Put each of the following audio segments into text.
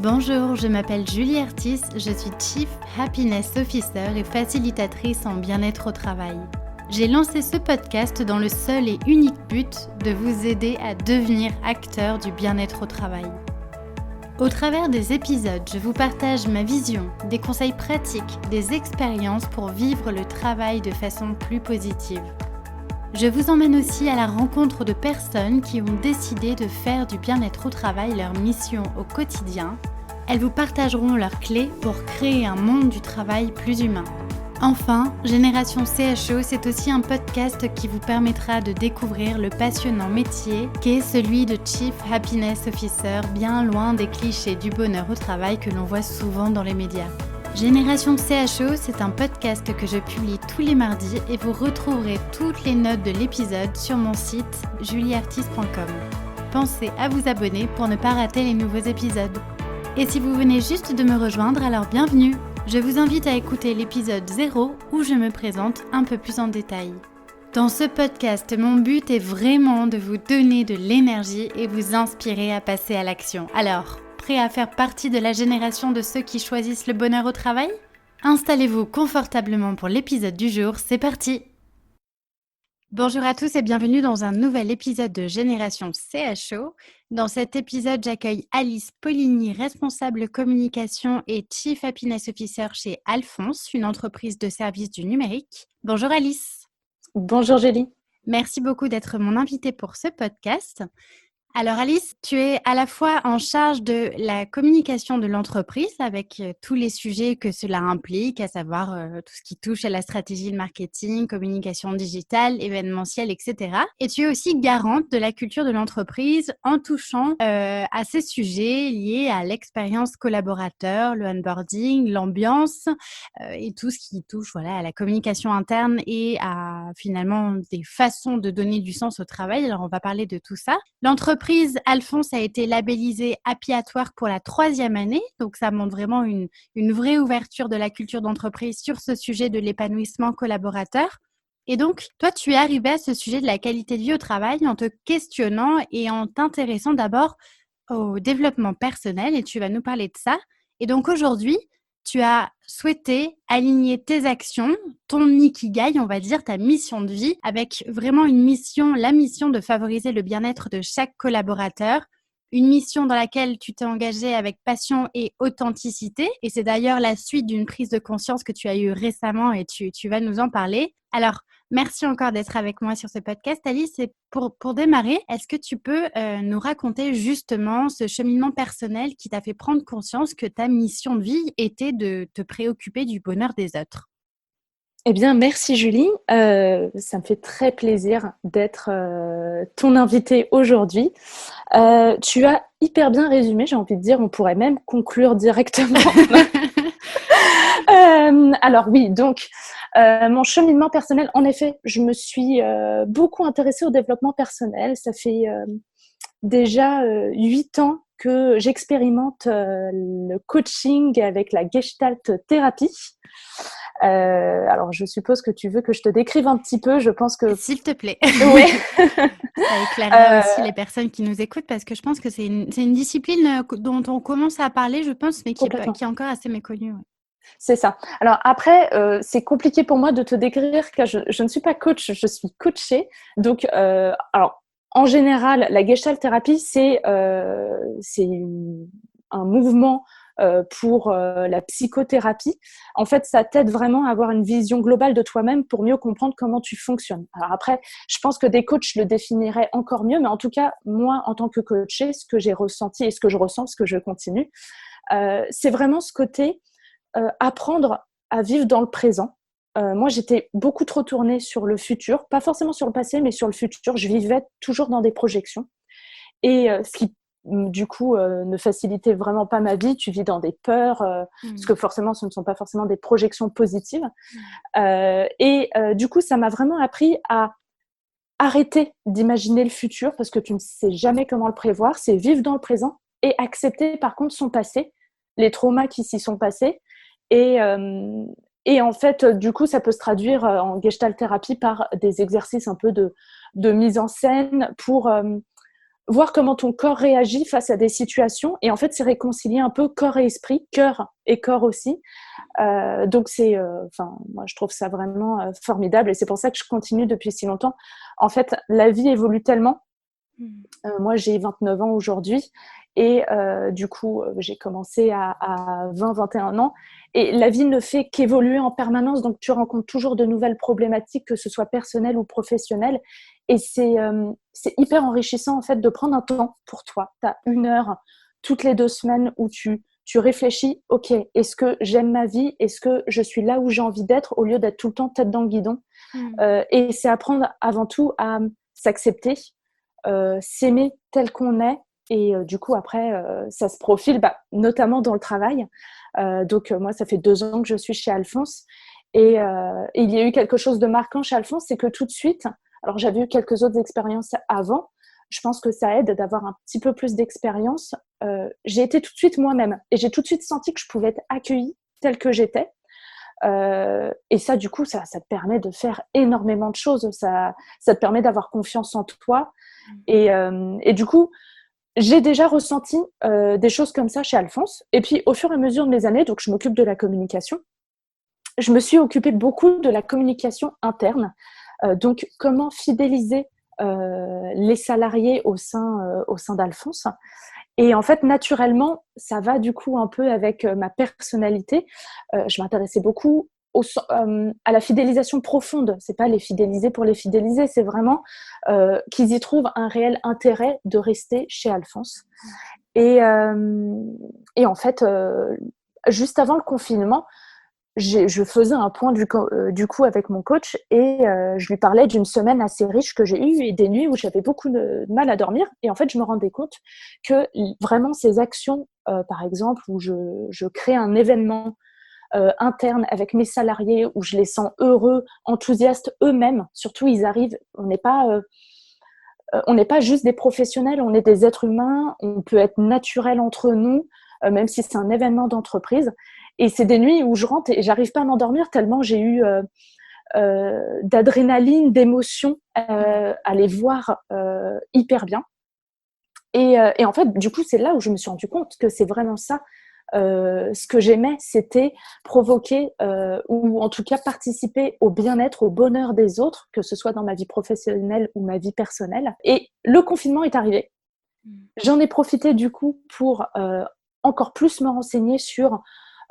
Bonjour, je m'appelle Julie Artis, je suis Chief Happiness Officer et facilitatrice en bien-être au travail. J'ai lancé ce podcast dans le seul et unique but de vous aider à devenir acteur du bien-être au travail. Au travers des épisodes, je vous partage ma vision, des conseils pratiques, des expériences pour vivre le travail de façon plus positive. Je vous emmène aussi à la rencontre de personnes qui ont décidé de faire du bien-être au travail leur mission au quotidien. Elles vous partageront leurs clés pour créer un monde du travail plus humain. Enfin, Génération CHO, c'est aussi un podcast qui vous permettra de découvrir le passionnant métier qu'est celui de Chief Happiness Officer, bien loin des clichés du bonheur au travail que l'on voit souvent dans les médias. Génération CHO, c'est un podcast que je publie tous les mardis et vous retrouverez toutes les notes de l'épisode sur mon site julieartis.com. Pensez à vous abonner pour ne pas rater les nouveaux épisodes. Et si vous venez juste de me rejoindre, alors bienvenue! Je vous invite à écouter l'épisode 0 où je me présente un peu plus en détail. Dans ce podcast, mon but est vraiment de vous donner de l'énergie et vous inspirer à passer à l'action. Alors, prêt à faire partie de la génération de ceux qui choisissent le bonheur au travail ? Installez-vous confortablement pour l'épisode du jour, c'est parti! Bonjour à tous et bienvenue dans un nouvel épisode de Génération CHO. Dans cet épisode, j'accueille Alice Poligny, responsable communication et Chief Happiness Officer chez Alphonse, une entreprise de services du numérique. Bonjour Alice. Bonjour Julie. Merci beaucoup d'être mon invitée pour ce podcast. Alors Alice, tu es à la fois en charge de la communication de l'entreprise avec tous les sujets que cela implique, à savoir tout ce qui touche à la stratégie de marketing, communication digitale, événementielle, etc. Et tu es aussi garante de la culture de l'entreprise en touchant à ces sujets liés à l'expérience collaborateur, le onboarding, l'ambiance et tout ce qui touche à la communication interne et à finalement des façons de donner du sens au travail. Alors on va parler de tout ça. L'entreprise Alphonse a été labellisée Happy at Work pour la 3e année, donc ça montre vraiment une vraie ouverture de la culture d'entreprise sur ce sujet de l'épanouissement collaborateur. Et donc, toi, tu es arrivé à ce sujet de la qualité de vie au travail en te questionnant et en t'intéressant d'abord au développement personnel et tu vas nous parler de ça. Et donc aujourd'hui, tu as souhaité aligner tes actions, ton ikigai, on va dire, ta mission de vie, avec vraiment la mission de favoriser le bien-être de chaque collaborateur, une mission dans laquelle tu t'es engagé avec passion et authenticité. Et c'est d'ailleurs la suite d'une prise de conscience que tu as eue récemment et tu vas nous en parler. Alors, merci encore d'être avec moi sur ce podcast, Alice. Et pour démarrer, est-ce que tu peux nous raconter justement ce cheminement personnel qui t'a fait prendre conscience que ta mission de vie était de te préoccuper du bonheur des autres ? Eh bien, merci Julie. Ça me fait très plaisir d'être ton invitée aujourd'hui. Tu as hyper bien résumé, j'ai envie de dire, on pourrait même conclure directement. Alors oui, donc mon cheminement personnel, en effet, je me suis beaucoup intéressée au développement personnel. Ça fait déjà 8 ans que j'expérimente le coaching avec la Gestalt thérapie. Alors, je suppose que tu veux que je te décrive un petit peu. Je pense que... S'il te plaît. Oui. Ça éclairera aussi les personnes qui nous écoutent parce que je pense que c'est une discipline dont on commence à parler, je pense, mais qui est encore assez méconnue. Ouais. C'est ça. Alors après, c'est compliqué pour moi de te décrire car je ne suis pas coach, je suis coachée. Donc, alors, en général, la Gestalt thérapie, c'est un mouvement pour la psychothérapie. En fait, ça t'aide vraiment à avoir une vision globale de toi-même pour mieux comprendre comment tu fonctionnes. Alors après, je pense que des coachs le définiraient encore mieux, mais en tout cas, moi, en tant que coachée, ce que j'ai ressenti et ce que je ressens, ce que je continue, c'est vraiment ce côté apprendre à vivre dans le présent. Moi, j'étais beaucoup trop tournée sur le futur, pas forcément sur le passé, mais sur le futur. Je vivais toujours dans des projections. Et ce qui du coup ne facilitait vraiment pas ma vie. Tu vis dans des peurs parce que forcément ce ne sont pas forcément des projections positives du coup ça m'a vraiment appris à arrêter d'imaginer le futur parce que tu ne sais jamais comment le prévoir, c'est vivre dans le présent et accepter par contre son passé, les traumas qui s'y sont passés et en fait du coup ça peut se traduire en gestalt thérapie par des exercices un peu de mise en scène pour voir comment ton corps réagit face à des situations. Et en fait, c'est réconcilier un peu corps et esprit, cœur et corps aussi. Donc, moi, je trouve ça vraiment formidable. Et c'est pour ça que je continue depuis si longtemps. En fait, la vie évolue tellement. Moi, j'ai 29 ans aujourd'hui. Et du coup, j'ai commencé à 20-21 ans. Et la vie ne fait qu'évoluer en permanence. Donc, tu rencontres toujours de nouvelles problématiques, que ce soit personnelles ou professionnelles. Et c'est hyper enrichissant, en fait, de prendre un temps pour toi. Tu as 1 heure toutes les 2 semaines où tu réfléchis, OK, est-ce que j'aime ma vie? Est-ce que je suis là où j'ai envie d'être au lieu d'être tout le temps tête dans le guidon? Et c'est apprendre avant tout à s'accepter, s'aimer tel qu'on est. Et du coup, après, ça se profile, notamment dans le travail. Donc, moi, ça fait 2 ans que je suis chez Alphonse. Et il y a eu quelque chose de marquant chez Alphonse, c'est que tout de suite, alors j'avais eu quelques autres expériences avant, je pense que ça aide d'avoir un petit peu plus d'expérience. J'ai été tout de suite moi-même et j'ai tout de suite senti que je pouvais être accueillie telle que j'étais. Et ça, du coup, ça te permet de faire énormément de choses. Ça te permet d'avoir confiance en toi. Et du coup, j'ai déjà ressenti des choses comme ça chez Alphonse. Et puis, au fur et à mesure de mes années, donc je m'occupe de la communication, je me suis occupée beaucoup de la communication interne. Donc, comment fidéliser les salariés au sein d'Alphonse. Et en fait, naturellement, ça va du coup un peu avec ma personnalité. Je m'intéressais beaucoup à la fidélisation profonde. C'est pas les fidéliser pour les fidéliser, c'est vraiment qu'ils y trouvent un réel intérêt de rester chez Alphonse. Et en fait, juste avant le confinement, je faisais un point du coup avec mon coach et je lui parlais d'une semaine assez riche que j'ai eue et des nuits où j'avais beaucoup de mal à dormir. Et en fait, je me rendais compte que vraiment ces actions, par exemple, où je crée un événement interne avec mes salariés, où je les sens heureux, enthousiastes eux-mêmes. Surtout, ils arrivent, on n'est pas juste des professionnels, on est des êtres humains, on peut être naturel entre nous, même si c'est un événement d'entreprise. Et c'est des nuits où je rentre et j'arrive pas à m'endormir tellement j'ai eu d'adrénaline, d'émotion à les voir hyper bien. Et en fait, du coup, c'est là où je me suis rendu compte que c'est vraiment ça. Ce que j'aimais, c'était provoquer ou en tout cas participer au bien-être, au bonheur des autres, que ce soit dans ma vie professionnelle ou ma vie personnelle. Et le confinement est arrivé. J'en ai profité du coup pour encore plus me renseigner sur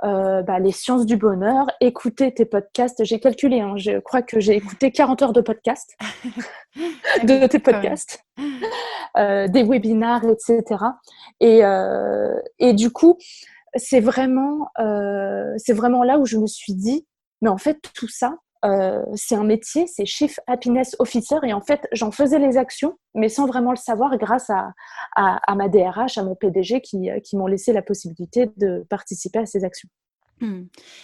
les sciences du bonheur, écouter tes podcasts. J'ai calculé, hein, je crois que j'ai écouté 40 heures de podcasts, de tes podcasts, des webinars, etc. Et du coup, c'est vraiment là où je me suis dit, mais en fait, tout ça, c'est un métier, c'est Chief Happiness Officer. Et en fait, j'en faisais les actions, mais sans vraiment le savoir, grâce à ma DRH, à mon PDG qui m'ont laissé la possibilité de participer à ces actions.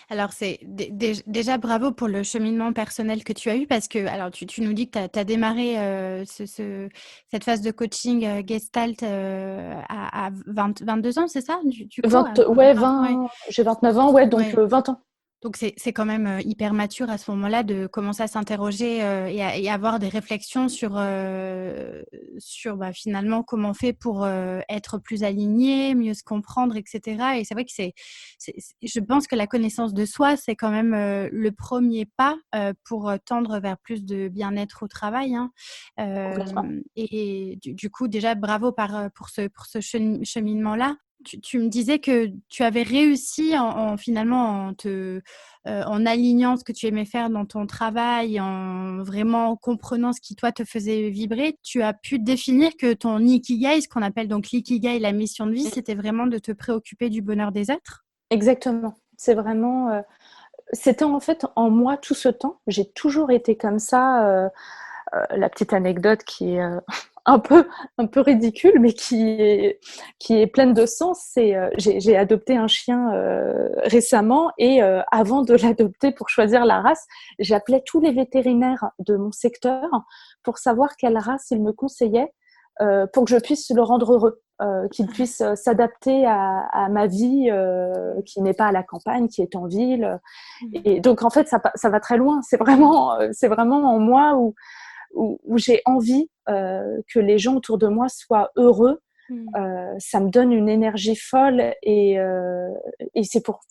Alors, c'est déjà bravo pour le cheminement personnel que tu as eu parce que, alors, tu nous dis que tu as démarré cette phase de coaching Gestalt à 22 ans, c'est ça du coup, 20, ouais, 20, j'ai 29 ans, ouais, donc 20 ans. Donc, c'est quand même hyper mature à ce moment-là de commencer à s'interroger et avoir des réflexions sur finalement comment on fait pour être plus aligné, mieux se comprendre, etc. Et c'est vrai que je pense que la connaissance de soi, c'est quand même le premier pas pour tendre vers plus de bien-être au travail. Hein. Et du coup, déjà, bravo pour ce cheminement-là. Tu me disais que tu avais réussi finalement en alignant ce que tu aimais faire dans ton travail, en vraiment comprenant ce qui toi te faisait vibrer, tu as pu définir que ton ikigai, ce qu'on appelle donc l'ikigai, la mission de vie, c'était vraiment de te préoccuper du bonheur des autres. Exactement. C'est vraiment, c'était en fait en moi tout ce temps. J'ai toujours été comme ça. La petite anecdote qui est un peu ridicule, mais qui est pleine de sens, c'est j'ai adopté un chien récemment et avant de l'adopter pour choisir la race, j'appelais tous les vétérinaires de mon secteur pour savoir quelle race ils me conseillaient pour que je puisse le rendre heureux. Qu'il puisse s'adapter à ma vie qui n'est pas à la campagne, qui est en ville. Et donc, en fait, ça va très loin. C'est vraiment en moi où où j'ai envie que les gens autour de moi soient heureux. Ça me donne une énergie folle et c'est pour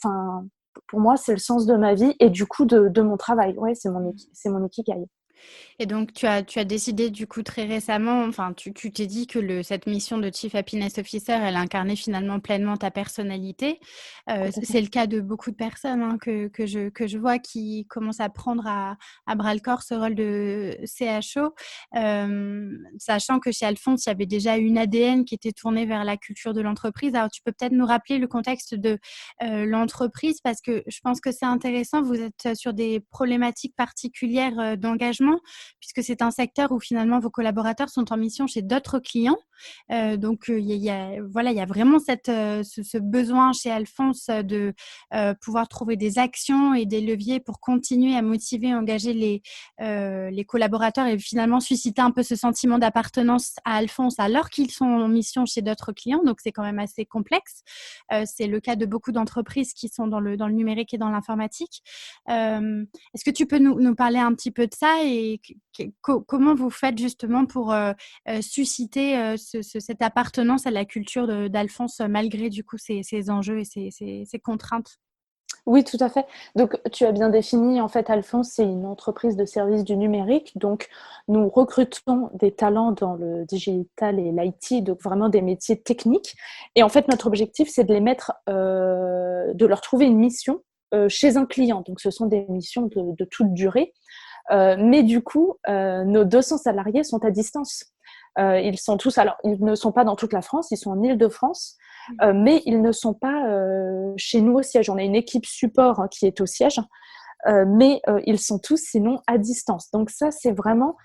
moi, c'est le sens de ma vie et du coup de mon travail. Ouais, c'est mon ikigai. Et donc, tu as décidé du coup très récemment, enfin, tu t'es dit que cette mission de Chief Happiness Officer, elle incarnait finalement pleinement ta personnalité. C'est le cas de beaucoup de personnes hein, que je vois qui commencent à prendre à bras le corps ce rôle de CHO, sachant que chez Alphonse, il y avait déjà une ADN qui était tournée vers la culture de l'entreprise. Alors, tu peux peut-être nous rappeler le contexte de l'entreprise parce que je pense que c'est intéressant. Vous êtes sur des problématiques particulières d'engagement puisque c'est un secteur où finalement vos collaborateurs sont en mission chez d'autres clients. Donc, il y a vraiment ce besoin chez Alphonse de pouvoir trouver des actions et des leviers pour continuer à motiver et engager les collaborateurs et finalement susciter un peu ce sentiment d'appartenance à Alphonse alors qu'ils sont en mission chez d'autres clients. Donc, c'est quand même assez complexe. C'est le cas de beaucoup d'entreprises qui sont dans le numérique et dans l'informatique. Est-ce que tu peux nous parler un petit peu de ça et comment vous faites justement pour susciter cette appartenance à la culture d'Alphonse malgré du coup ces enjeux et ces contraintes? Oui, tout à fait. Donc, tu as bien défini, en fait, Alphonse, c'est une entreprise de services du numérique. Donc, nous recrutons des talents dans le digital et l'IT, donc vraiment des métiers techniques. Et en fait, notre objectif, c'est de les mettre, de leur trouver une mission chez un client. Donc, ce sont des missions de toute durée. Mais du coup, nos 200 salariés sont à distance. Ils sont tous, alors ils ne sont pas dans toute la France, ils sont en Île-de-France, mais ils ne sont pas chez nous au siège. On a une équipe support qui est au siège, mais ils sont tous sinon à distance. Donc ça, c'est vraiment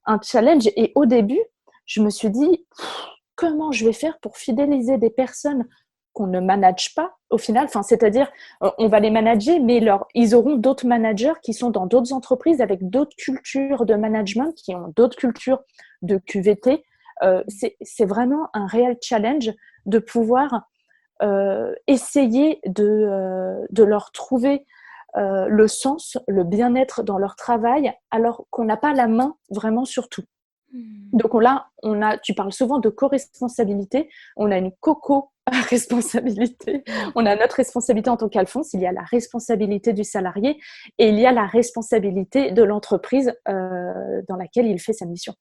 un challenge. Et au début, je me suis dit, comment je vais faire pour fidéliser des personnes qu'on ne manage pas au final, c'est-à-dire on va les manager, mais ils auront d'autres managers qui sont dans d'autres entreprises avec d'autres cultures de management, qui ont d'autres cultures de QVT. C'est vraiment un réel challenge de pouvoir essayer de leur trouver le sens, le bien-être dans leur travail, alors qu'on n'a pas la main vraiment sur tout. Donc tu parles souvent de co-responsabilité, on a une coco-responsabilité, on a notre responsabilité en tant qu'Alphonse, il y a la responsabilité du salarié et il y a la responsabilité de l'entreprise dans laquelle il fait sa mission.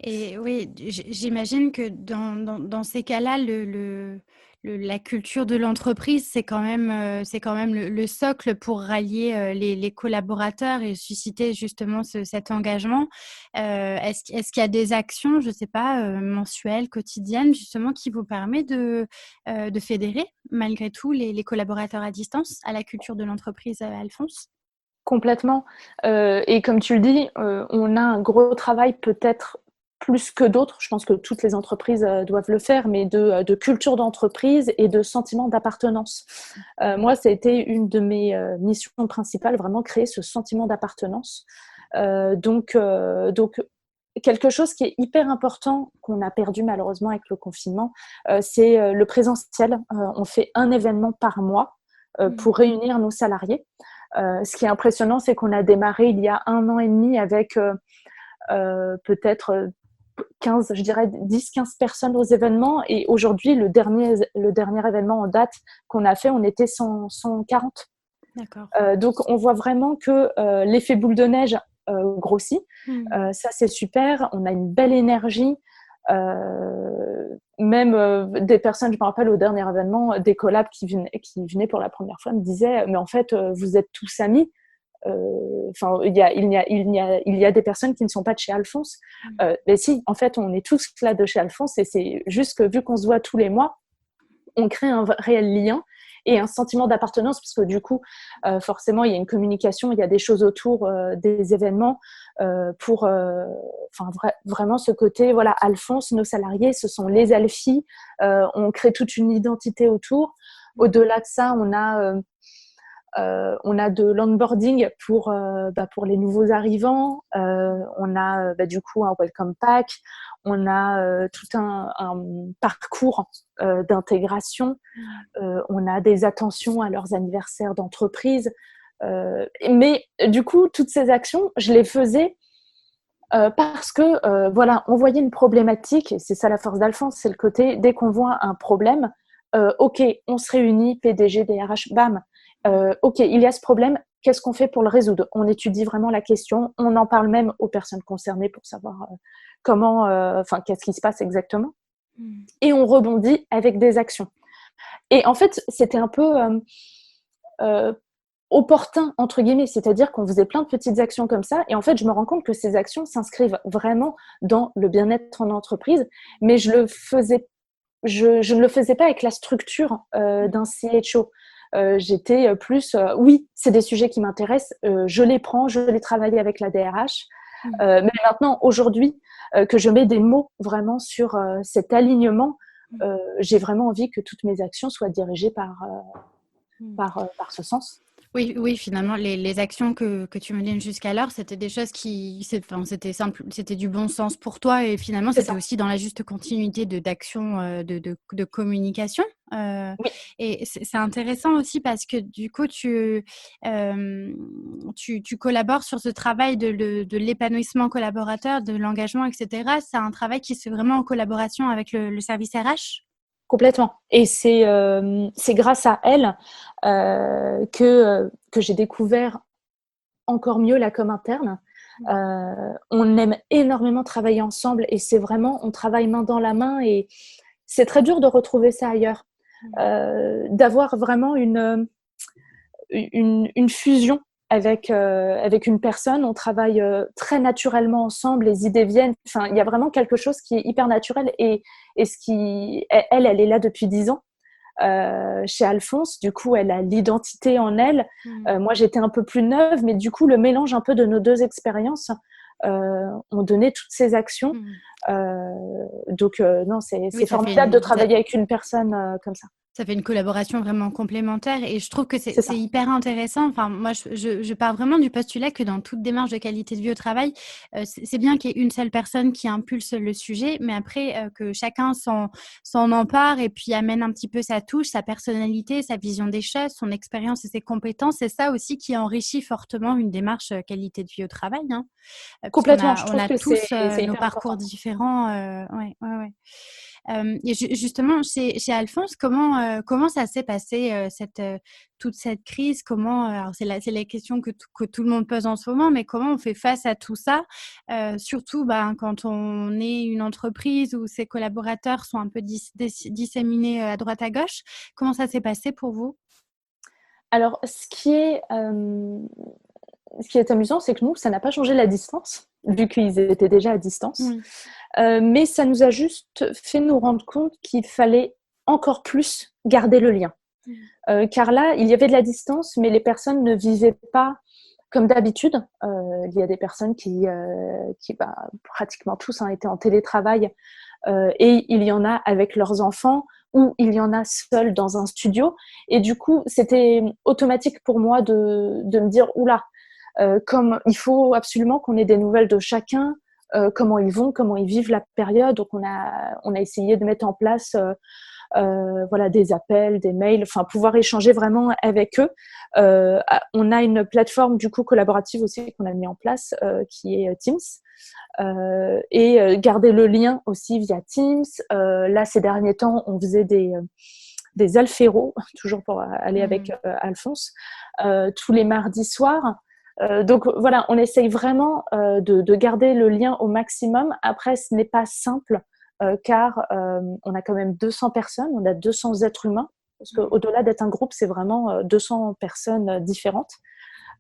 Et oui, j'imagine que dans ces cas-là, la culture de l'entreprise, c'est quand même le socle pour rallier les collaborateurs et susciter justement cet engagement. Est-ce qu'il y a des actions, je ne sais pas, mensuelles, quotidiennes, justement, qui vous permettent de fédérer malgré tout les collaborateurs à distance à la culture de l'entreprise, Alphonse? Complètement. Et comme tu le dis, on a un gros travail peut-être plus que d'autres. Je pense que toutes les entreprises doivent le faire, mais de culture d'entreprise et de sentiment d'appartenance. Moi, ça a été une de mes missions principales, vraiment créer ce sentiment d'appartenance. Donc, quelque chose qui est hyper important, qu'on a perdu malheureusement avec le confinement, c'est le présentiel. On fait un événement par mois pour réunir nos salariés. Ce qui est impressionnant, c'est qu'on a démarré il y a 1 an et demi avec peut-être 15, je dirais 10-15 personnes aux événements. Et aujourd'hui, le dernier événement en date qu'on a fait, on était 140. D'accord. Donc, on voit vraiment que l'effet boule de neige grossit. Ça, c'est super. On a une belle énergie. Même des personnes, je me rappelle au dernier événement, des collabs qui venaient pour la première fois me disaient mais en fait vous êtes tous amis. Il y a des personnes qui ne sont pas de chez Alphonse. Mais si, en fait on est tous là de chez Alphonse et c'est juste que vu qu'on se voit tous les mois, on crée un réel lien et un sentiment d'appartenance parce que du coup, forcément, il y a une communication, il y a des choses autour des événements pour vraiment ce côté, voilà, Alphonse, nos salariés, ce sont les Alphie, on crée toute une identité autour. Au-delà de ça, on a de l'onboarding pour les nouveaux arrivants. On a du coup un welcome pack. On a tout un parcours d'intégration. On a des attentions à leurs anniversaires d'entreprise. Mais du coup, toutes ces actions, je les faisais Parce que, voilà, on voyait une problématique, et c'est ça la force d'Alphonse, c'est le côté, dès qu'on voit un problème, OK, on se réunit, PDG, DRH, bam, OK, il y a ce problème, qu'est-ce qu'on fait pour le résoudre? On étudie vraiment la question, on en parle même aux personnes concernées pour savoir comment, enfin, qu'est-ce qui se passe exactement, et on rebondit avec des actions. Et en fait, c'était un peu opportun, entre guillemets, c'est-à-dire qu'on faisait plein de petites actions comme ça, et en fait, je me rends compte que ces actions s'inscrivent vraiment dans le bien-être en entreprise, mais je ne le faisais pas avec la structure d'un CHO. J'étais plus, oui, c'est des sujets qui m'intéressent, je les prends, je les travaille avec la DRH, mais maintenant, aujourd'hui, que je mets des mots vraiment sur cet alignement, j'ai vraiment envie que toutes mes actions soient dirigées par ce sens. Oui, oui, finalement, les actions que tu menais jusqu'alors, c'était des choses c'était simple, c'était du bon sens pour toi et finalement, C'est c'était ça. aussi dans la juste continuité d'actions de communication. Euh, Oui. et c'est intéressant aussi parce que du coup, tu collabores sur ce travail de l'épanouissement collaborateur, de l'engagement, etc. C'est un travail qui se fait vraiment en collaboration avec le service RH. Complètement. Et c'est grâce à elle que j'ai découvert encore mieux la com interne. On aime énormément travailler ensemble et c'est vraiment, on travaille main dans la main et c'est très dur de retrouver ça ailleurs. D'avoir vraiment une fusion avec une personne, on travaille très naturellement ensemble, les idées viennent, enfin, il y a vraiment quelque chose qui est hyper naturel et elle est là depuis 10 ans. Chez Alphonse, du coup, elle a l'identité en elle. Moi, j'étais un peu plus neuve, mais du coup, le mélange un peu de nos deux expériences ont donné toutes ces actions. Donc, non, c'est Oui, formidable de travailler avec une personne comme ça. ça fait une collaboration vraiment complémentaire et je trouve que C'est c'est ça. hyper intéressant. Enfin, moi, je pars vraiment du postulat que dans toute démarche de qualité de vie au travail, c'est bien qu'il y ait une seule personne qui impulse le sujet, mais après, que chacun s'en empare et puis amène un petit peu sa touche, sa personnalité, sa vision des choses, son expérience et ses compétences. C'est ça aussi qui enrichit fortement une démarche qualité de vie au travail, hein, puisqu'on Complètement. a, Je on trouve a que tous c'est nos hyper parcours important. différents. Ouais, ouais, ouais. Et justement, chez Alphonse, comment ça s'est passé, toute cette crise? Comment, alors c'est la question que tout le monde pose en ce moment, mais comment on fait face à tout ça? Surtout quand on est une entreprise où ses collaborateurs sont un peu disséminés à droite à gauche. Comment ça s'est passé pour vous? Alors, ce qui est amusant, c'est que nous, ça n'a pas changé la distance, vu qu'ils étaient déjà à distance. Oui. Mais ça nous a juste fait nous rendre compte qu'il fallait encore plus garder le lien. Car là, il y avait de la distance, mais les personnes ne vivaient pas comme d'habitude. Il y a des personnes qui pratiquement tous étaient en télétravail, et il y en a avec leurs enfants, ou il y en a seuls dans un studio. Et du coup, c'était automatique pour moi de me dire, oula, comme il faut absolument qu'on ait des nouvelles de chacun, comment ils vont, comment ils vivent la période. Donc on a essayé de mettre en place voilà, des appels, des mails, enfin pouvoir échanger vraiment avec eux. On a une plateforme du coup collaborative aussi qu'on a mis en place qui est Teams. Et garder le lien aussi via Teams. Là, ces derniers temps, on faisait des alféros, toujours pour aller avec Alphonse, tous les mardis soirs. Donc voilà, on essaye vraiment de garder le lien au maximum. Après, ce n'est pas simple car on a quand même 200 personnes, on a 200 êtres humains, parce qu'au-delà d'être un groupe, c'est vraiment 200 personnes différentes.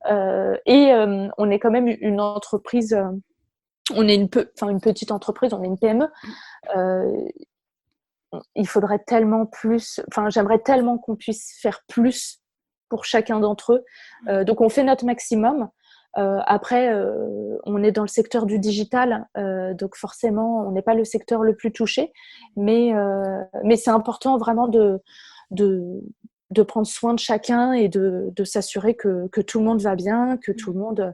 Et on est quand même une entreprise, on est une petite entreprise, on est une PME. Il faudrait tellement plus, enfin j'aimerais tellement qu'on puisse faire plus pour chacun d'entre eux. Donc on fait notre maximum. Après, on est dans le secteur du digital, donc forcément, on n'est pas le secteur le plus touché, mais c'est important vraiment de, de prendre soin de chacun et de s'assurer que tout le monde va bien, que tout le monde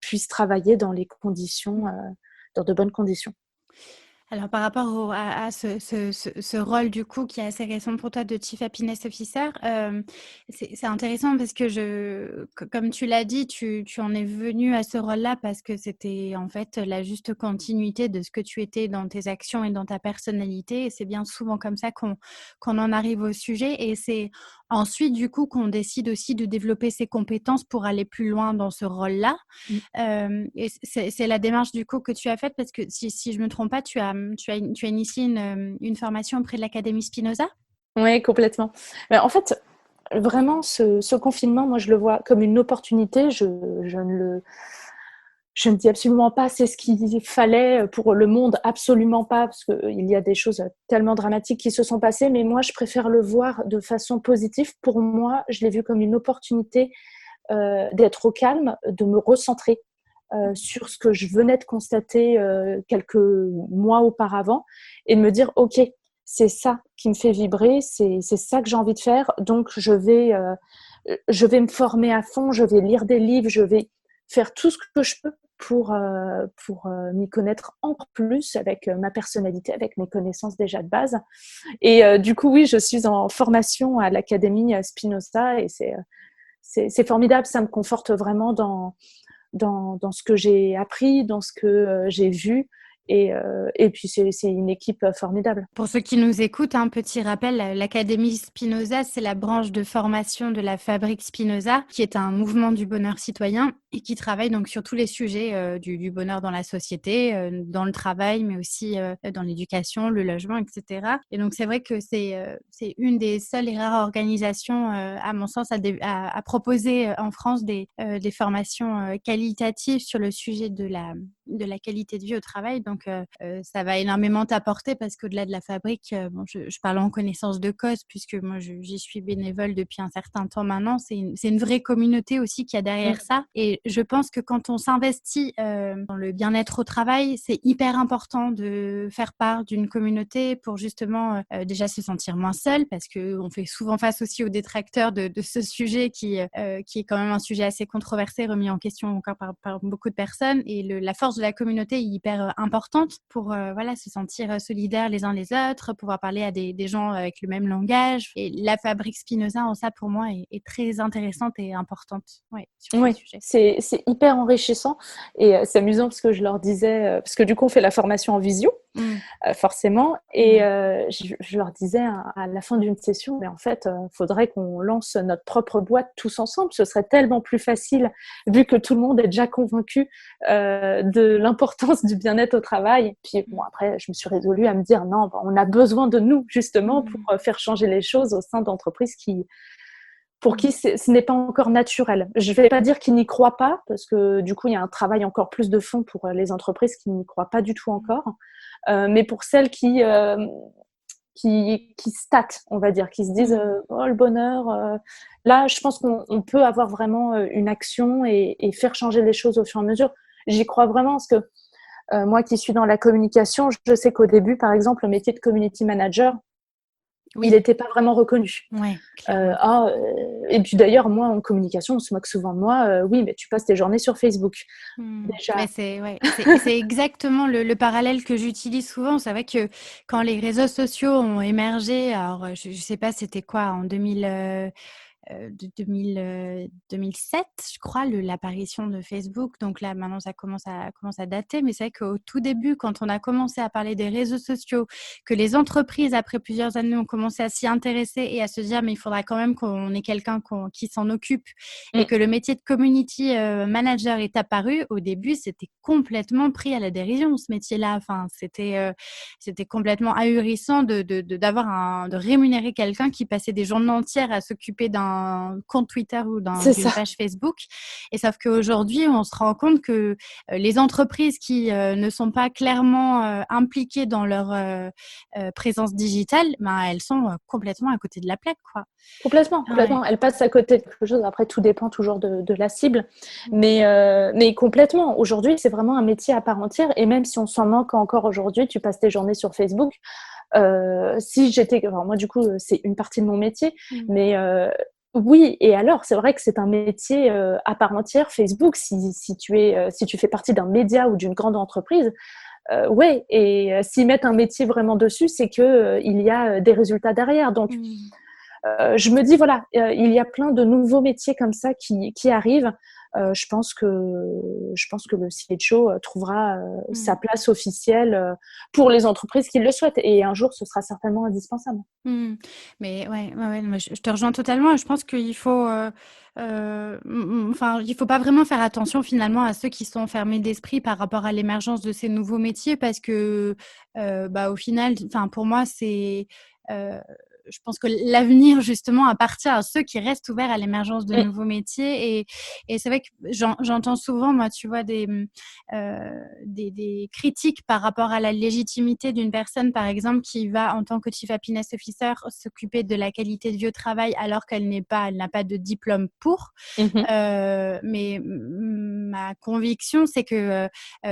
puisse travailler dans les conditions, dans de bonnes conditions. Alors par rapport à ce rôle du coup qui est assez récent pour toi de Chief Happiness Officer, c'est intéressant parce que comme tu l'as dit, tu en es venu à ce rôle-là parce que c'était en fait la juste continuité de ce que tu étais dans tes actions et dans ta personnalité. Et c'est bien souvent comme ça qu'on en arrive au sujet. Et c'est ensuite du coup qu'on décide aussi de développer ses compétences pour aller plus loin dans ce rôle-là. Et c'est la démarche du coup que tu as faite parce que si je me trompe pas, tu as initié une formation auprès de l'Académie Spinoza? Oui, complètement. Mais en fait, vraiment, ce confinement, moi, je le vois comme une opportunité. Je ne dis absolument pas c'est ce qu'il fallait pour le monde, absolument pas, parce qu'il y a des choses tellement dramatiques qui se sont passées, mais moi, je préfère le voir de façon positive. Pour moi, je l'ai vu comme une opportunité d'être au calme, de me recentrer sur ce que je venais de constater quelques mois auparavant et de me dire, OK, c'est ça qui me fait vibrer, c'est ça que j'ai envie de faire, donc je vais me former à fond, je vais lire des livres, je vais faire tout ce que je peux pour m'y connaître encore plus avec ma personnalité, avec mes connaissances déjà de base. Et du coup, oui, je suis en formation à l'Académie Spinoza et c'est formidable, ça me conforte vraiment dans ce que j'ai appris, dans ce que j'ai vu. Et puis, c'est une équipe formidable. Pour ceux qui nous écoutent, un petit rappel, l'Académie Spinoza, c'est la branche de formation de la Fabrique Spinoza, qui est un mouvement du bonheur citoyen et qui travaille donc sur tous les sujets du bonheur dans la société, dans le travail, mais aussi dans l'éducation, le logement, etc. Et donc, c'est vrai que c'est une des seules et rares organisations, à mon sens, à proposer en France des formations qualitatives sur le sujet de la qualité de vie au travail. Donc, ça va énormément t'apporter parce qu'au-delà de la fabrique, bon, je parle en connaissance de cause puisque moi, j'y suis bénévole depuis un certain temps maintenant. C'est une vraie communauté aussi qu'il y a derrière ça. Et je pense que quand on s'investit dans le bien-être au travail, c'est hyper important de faire part d'une communauté pour justement déjà se sentir moins seul parce qu'on fait souvent face aussi aux détracteurs de ce sujet qui est quand même un sujet assez controversé, remis en question encore par beaucoup de personnes. Et la force de la communauté est hyper importante pour voilà, se sentir solidaires les uns les autres, pouvoir parler à des gens avec le même langage. Et la Fabrique Spinoza, en ça, pour moi, est très intéressante et importante sur ce Oui, sujet. c'est hyper enrichissant et c'est amusant parce que je leur disais, parce que du coup on fait la formation en visio, forcément, et je leur disais à la fin d'une session, mais en fait, faudrait qu'on lance notre propre boîte tous ensemble, ce serait tellement plus facile vu que tout le monde est déjà convaincu de l'importance du bien-être au travail. Puis bon, après, je me suis résolue à me dire non, on a besoin de nous justement pour faire changer les choses au sein d'entreprises pour qui ce n'est pas encore naturel. Je ne vais pas dire qu'ils n'y croient pas, parce que du coup, il y a un travail encore plus de fond pour les entreprises qui n'y croient pas du tout encore. Mais pour celles qui se tâtent, on va dire, qui se disent oh, le bonheur. Là, je pense qu'on peut avoir vraiment une action et faire changer les choses au fur et à mesure. J'y crois vraiment parce que moi qui suis dans la communication, je sais qu'au début, par exemple, le métier de community manager, il n'était pas vraiment reconnu. Ouais, et puis d'ailleurs, moi, en communication, on se moque souvent de moi. Oui, mais tu passes tes journées sur Facebook. Déjà. Mais c'est exactement le parallèle que j'utilise souvent. C'est vrai que quand les réseaux sociaux ont émergé, alors je sais pas c'était quoi en 2007, je crois, l'apparition de Facebook. Donc là, maintenant, ça commence à dater. Mais c'est vrai qu'au tout début, quand on a commencé à parler des réseaux sociaux, que les entreprises, après plusieurs années, ont commencé à s'y intéresser et à se dire, mais il faudra quand même qu'on ait quelqu'un qui s'en occupe et que le métier de community manager est apparu, au début, c'était complètement pris à la dérision, ce métier-là. Enfin, c'était complètement ahurissant de rémunérer quelqu'un qui passait des journées entières à s'occuper d'un compte Twitter ou d'une page Facebook. Et sauf qu'aujourd'hui, on se rend compte que les entreprises qui ne sont pas clairement impliquées dans leur présence digitale, elles sont complètement à côté de la plaque, quoi. Complètement. Elles passent à côté de quelque chose. Après, tout dépend toujours de la cible. Mais complètement. Aujourd'hui, c'est vraiment un métier à part entière. Et même si on s'en manque encore aujourd'hui, tu passes tes journées sur Facebook. Moi, du coup, c'est une partie de mon métier. Mais oui, et alors, c'est vrai que c'est un métier à part entière. Facebook, si tu fais partie d'un média ou d'une grande entreprise, ouais, et s'ils mettent un métier vraiment dessus, c'est que il y a des résultats derrière. Donc, je me dis, voilà, il y a plein de nouveaux métiers comme ça qui arrivent. Je pense que le CHO trouvera sa place officielle pour les entreprises qui le souhaitent. Et un jour, ce sera certainement indispensable. Mais ouais, moi, je te rejoins totalement. Je pense qu'il faut, enfin, il faut pas vraiment faire attention finalement à ceux qui sont fermés d'esprit par rapport à l'émergence de ces nouveaux métiers parce que, au final, enfin, pour moi, je pense que l'avenir justement appartient à ceux qui restent ouverts à l'émergence de nouveaux métiers. Et c'est vrai que j'entends souvent, moi, tu vois, des critiques par rapport à la légitimité d'une personne, par exemple, qui va, en tant que Chief Happiness Officer, s'occuper de la qualité de vie au travail alors qu'elle n'a pas de diplôme pour. Mais ma conviction, c'est que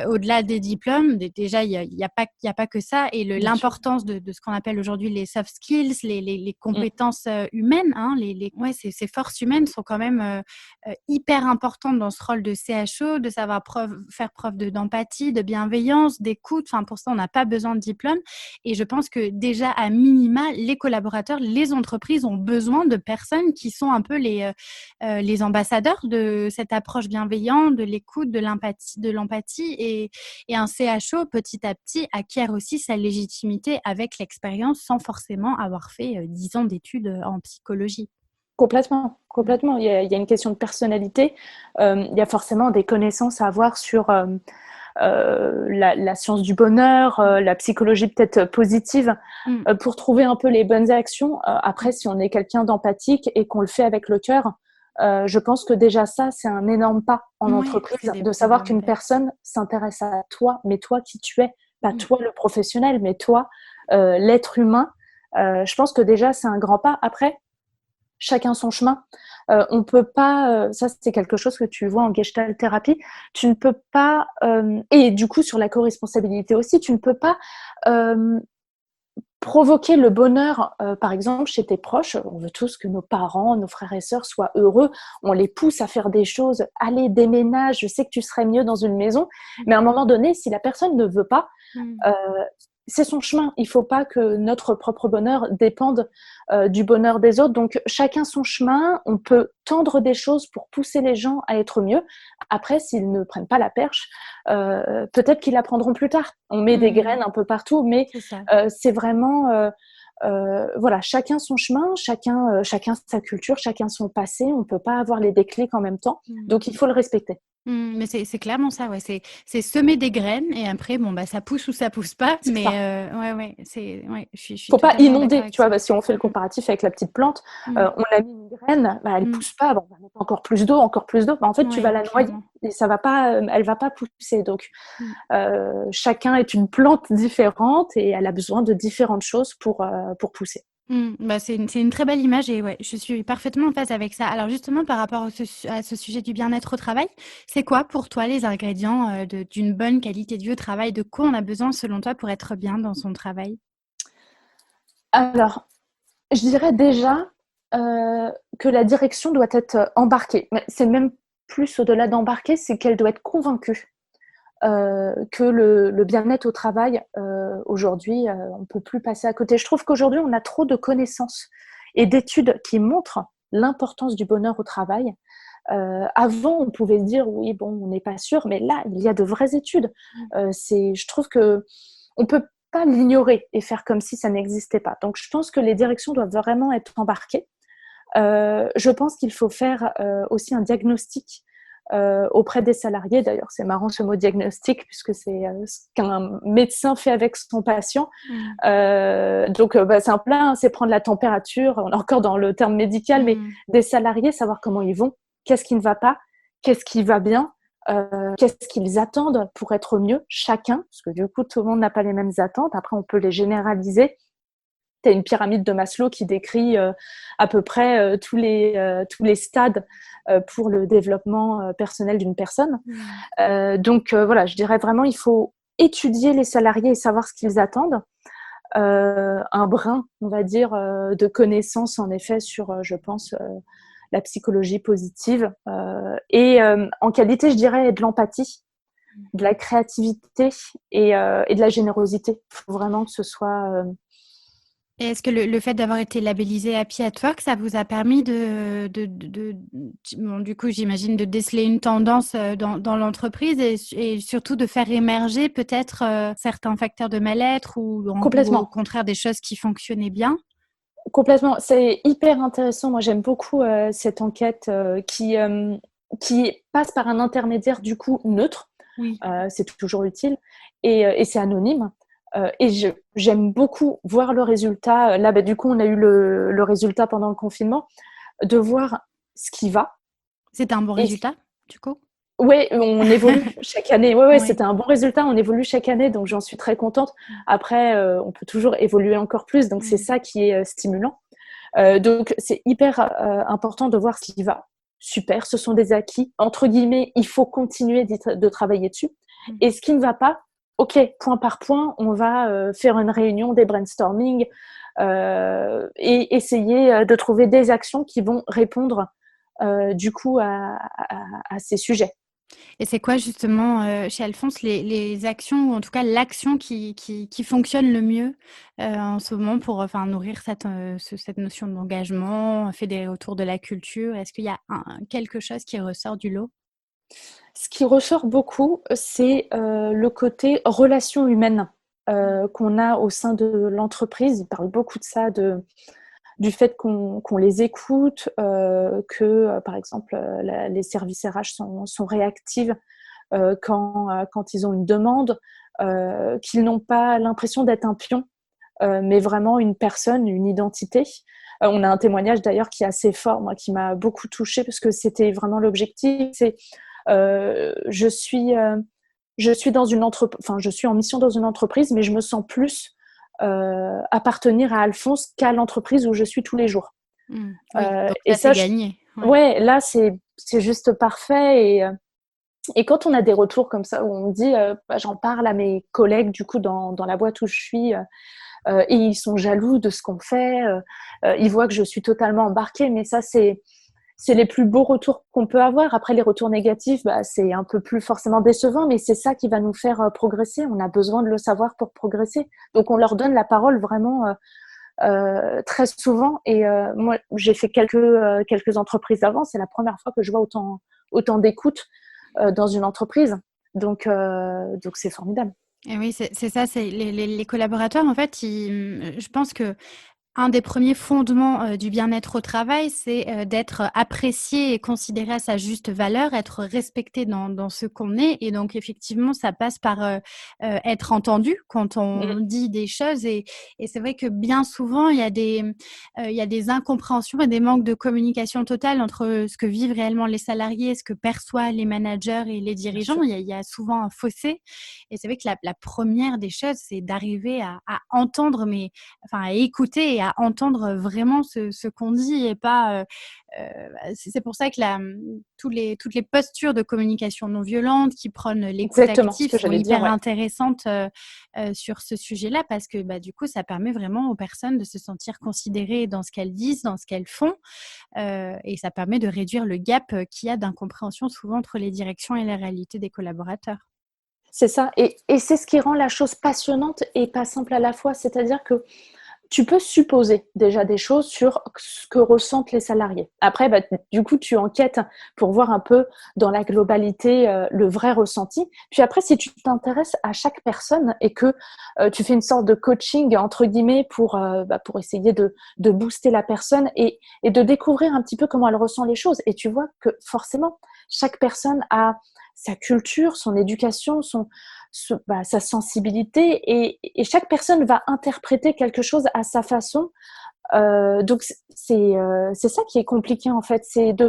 au-delà des diplômes, déjà, il y a pas que ça. Et l'importance de ce qu'on appelle aujourd'hui les soft skills, les compétences humaines, hein, ces forces humaines sont quand même hyper importantes dans ce rôle de CHO, de savoir faire preuve d'empathie, de bienveillance, d'écoute. Enfin, pour ça, on n'a pas besoin de diplôme. Et je pense que déjà, à minima, les collaborateurs, les entreprises ont besoin de personnes qui sont un peu les ambassadeurs de cette approche bienveillante, de l'écoute, de l'empathie. Et un CHO, petit à petit, acquiert aussi sa légitimité avec l'expérience sans forcément avoir fait 10 ans d'études en psychologie. Complètement. Il y a une question de personnalité. Il y a forcément des connaissances à avoir sur la science du bonheur, la psychologie peut-être positive, pour trouver un peu les bonnes actions. Après, si on est quelqu'un d'empathique et qu'on le fait avec le cœur, je pense que déjà ça, c'est un énorme pas en entreprise, de savoir qu'une personne s'intéresse à toi, mais toi qui tu es, pas toi le professionnel, mais toi l'être humain. Je pense que déjà c'est un grand pas. Après, chacun son chemin. On peut pas, ça c'est quelque chose que tu vois en Gestalt thérapie, tu ne peux pas, et du coup sur la co-responsabilité aussi, tu ne peux pas provoquer le bonheur, par exemple, chez tes proches. On veut tous que nos parents, nos frères et sœurs soient heureux. On les pousse à faire des choses. Allez, déménage, je sais que tu serais mieux dans une maison. Mais à un moment donné, si la personne ne veut pas, c'est son chemin. Il ne faut pas que notre propre bonheur dépende du bonheur des autres. Donc, chacun son chemin. On peut tendre des choses pour pousser les gens à être mieux. Après, s'ils ne prennent pas la perche, peut-être qu'ils la prendront plus tard. On met des graines un peu partout, mais c'est vraiment... voilà, chacun son chemin, chacun sa culture, chacun son passé. On ne peut pas avoir les déclics en même temps. Donc, il faut le respecter. Mais c'est clairement ça, ouais. C'est semer des graines et après, ça pousse ou ça pousse pas. Mais je suis faut pas inonder, tu vois, ça. si on fait le comparatif avec la petite plante, on a mis une graine, elle pousse pas, on va mettre encore plus d'eau. En fait, tu vas la noyer et ça va pas, elle va pas pousser. Donc, chacun est une plante différente et elle a besoin de différentes choses pour pousser. C'est une très belle image et ouais, je suis parfaitement en phase avec ça. Alors justement, par rapport à ce sujet du bien-être au travail, c'est quoi pour toi les ingrédients d'une bonne qualité de vie au travail? De quoi on a besoin selon toi pour être bien dans son travail? Alors, je dirais déjà que la direction doit être embarquée. Mais c'est même plus au-delà d'embarquer, c'est qu'elle doit être convaincue que le bien-être au travail, aujourd'hui, on ne peut plus passer à côté. Je trouve qu'aujourd'hui, on a trop de connaissances et d'études qui montrent l'importance du bonheur au travail. Avant, on pouvait dire, oui, bon, on n'est pas sûr, mais là, il y a de vraies études. Je trouve qu'on ne peut pas l'ignorer et faire comme si ça n'existait pas. Donc, je pense que les directions doivent vraiment être embarquées. Je pense qu'il faut faire aussi un diagnostic auprès des salariés. D'ailleurs, c'est marrant ce mot diagnostic, puisque c'est ce qu'un médecin fait avec son patient. Donc, c'est un plat, c'est prendre la température, on est encore dans le terme médical, mais des salariés, savoir comment ils vont, qu'est-ce qui ne va pas, qu'est-ce qui va bien, qu'est-ce qu'ils attendent pour être mieux, chacun, parce que du coup, tout le monde n'a pas les mêmes attentes. Après, on peut les généraliser. Tu as une pyramide de Maslow qui décrit à peu près tous les stades pour le développement personnel d'une personne. Donc, voilà, je dirais vraiment, il faut étudier les salariés et savoir ce qu'ils attendent. Un brin, on va dire, de connaissances, en effet, sur, je pense, la psychologie positive. Et en qualité, je dirais, de l'empathie. de la créativité et de la générosité. Il faut vraiment que ce soit... Et est-ce que le fait d'avoir été labellisé Happy at Work, ça vous a permis bon, du coup, j'imagine, de déceler une tendance dans l'entreprise et surtout de faire émerger peut-être certains facteurs de mal-être ou au Complètement. contraire des choses qui fonctionnaient bien? Complètement. C'est hyper intéressant. Moi, j'aime beaucoup cette enquête qui passe par un intermédiaire du coup neutre. Oui. C'est toujours utile. Et c'est anonyme. Et j'aime beaucoup voir le résultat. Là, du coup, on a eu le résultat pendant le confinement, de voir ce qui va. C'était un bon Et résultat, du coup? ouais, on évolue chaque année. Ouais, Oui. c'était un bon résultat. On évolue chaque année, donc j'en suis très contente. Après, on peut toujours évoluer encore plus, donc c'est ça qui est stimulant. Donc, c'est hyper important de voir ce qui va. Super, ce sont des acquis. Entre guillemets, il faut continuer de travailler dessus. Et ce qui ne va pas, OK, point par point, on va faire une réunion, des brainstorming et essayer de trouver des actions qui vont répondre du coup à ces sujets. Et c'est quoi justement, chez Alphonse, les actions ou en tout cas l'action qui fonctionne le mieux, en ce moment pour, enfin nourrir cette notion d'engagement, fédérer autour de la culture? Est-ce qu'il y a quelque chose qui ressort du lot? Ce qui ressort beaucoup, c'est le côté relations humaines qu'on a au sein de l'entreprise. Il parle beaucoup de ça, du fait qu'on les écoute, que par exemple les services RH sont réactifs quand ils ont une demande, qu'ils n'ont pas l'impression d'être un pion, mais vraiment une personne, une identité. On a un témoignage d'ailleurs qui est assez fort, moi, qui m'a beaucoup touchée parce que c'était vraiment l'objectif. C'est je suis dans je suis en mission dans une entreprise, mais je me sens plus appartenir à Alphonse qu'à l'entreprise où je suis tous les jours. Oui, donc Et ça, c'est ça, gagné. Ouais. ouais, là, c'est juste parfait. Et quand on a des retours comme ça, où on me dit, j'en parle à mes collègues, du coup, dans la boîte où je suis, et ils sont jaloux de ce qu'on fait, ils voient que je suis totalement embarquée, mais ça, c'est les plus beaux retours qu'on peut avoir. Après, les retours négatifs, c'est un peu plus forcément décevant, mais c'est ça qui va nous faire progresser. On a besoin de le savoir pour progresser. Donc, on leur donne la parole vraiment très souvent. Et moi, j'ai fait quelques entreprises avant. C'est la première fois que je vois autant d'écoute dans une entreprise. Donc c'est formidable. Et oui, c'est ça, c'est les collaborateurs, en fait, je pense que un des premiers fondements, du bien-être au travail, c'est, d'être apprécié et considéré à sa juste valeur, être respecté dans ce qu'on est et donc effectivement, ça passe par, être entendu quand on dit des choses et c'est vrai que bien souvent, il y a des incompréhensions et des manques de communication totale entre ce que vivent réellement les salariés, ce que perçoivent les managers et les dirigeants. Il y a souvent un fossé et c'est vrai que la 1re des choses, c'est d'arriver à entendre à écouter et à entendre vraiment ce qu'on dit et pas, c'est pour ça que toutes les postures de communication non violente qui prônent l'écoute Exactement, ce active que sont j'allais dire, hyper ouais. intéressantes, sur ce sujet-là parce que, du coup, ça permet vraiment aux personnes de se sentir considérées dans ce qu'elles disent, dans ce qu'elles font, et ça permet de réduire le gap, qu'il y a d'incompréhension souvent entre les directions et la réalité des collaborateurs. C'est ça. Et c'est ce qui rend la chose passionnante et pas simple à la fois. C'est-à-dire que tu peux supposer déjà des choses sur ce que ressentent les salariés. Après, du coup, tu enquêtes pour voir un peu dans la globalité le vrai ressenti. Puis après, si tu t'intéresses à chaque personne et que tu fais une sorte de coaching, entre guillemets, pour essayer de booster la personne et de découvrir un petit peu comment elle ressent les choses. Et tu vois que forcément, chaque personne a sa culture, son éducation, sa sensibilité et chaque personne va interpréter quelque chose à sa façon. Donc c'est ça qui est compliqué en fait, c'est de